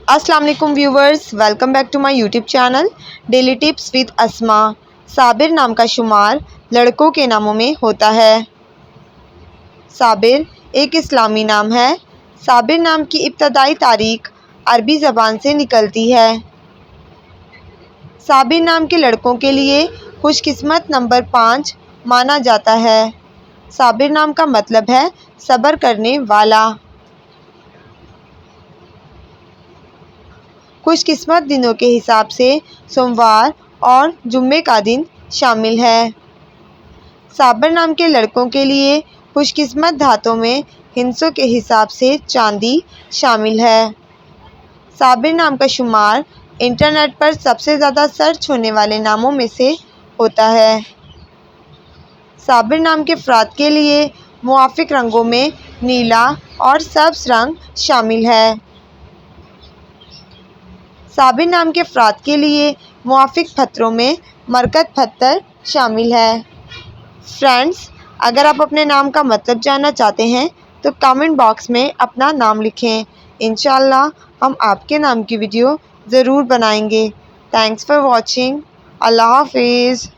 السلام علیکم viewers, welcome back to my YouTube channel daily tips with Asma. Sabir نام کا شمار لڑکوں کے ناموں میں ہوتا ہے۔ صابر ایک اسلامی نام ہے۔ صابر نام کی ابتدائی تاریخ عربی زبان سے نکلتی ہے۔ صابر نام کے لڑکوں کے لیے خوش قسمت نمبر 5 مانا جاتا ہے۔ صابر نام کا مطلب ہے صبر کرنے والا۔ خوش قسمت دنوں کے حساب سے سوموار اور جمعے کا دن شامل ہے۔ صابر نام کے لڑکوں کے لیے خوش قسمت دھاتوں میں ہندسوں کے حساب سے چاندی شامل ہے۔ صابر نام کا شمار انٹرنیٹ پر سب سے زیادہ سرچ ہونے والے ناموں میں سے ہوتا ہے۔ صابر نام کے افراد کے لیے موافق رنگوں میں نیلا اور سبز رنگ شامل ہے۔ صابر نام کے افراد کے لیے موافق پتھروں میں مرکت پتھر شامل ہے۔ فرینڈز، اگر آپ اپنے نام کا مطلب جاننا چاہتے ہیں تو کامنٹ باکس میں اپنا نام لکھیں۔ انشاءاللہ ہم آپ کے نام کی ویڈیو ضرور بنائیں گے۔ Thanks for watching. اللہ حافظ۔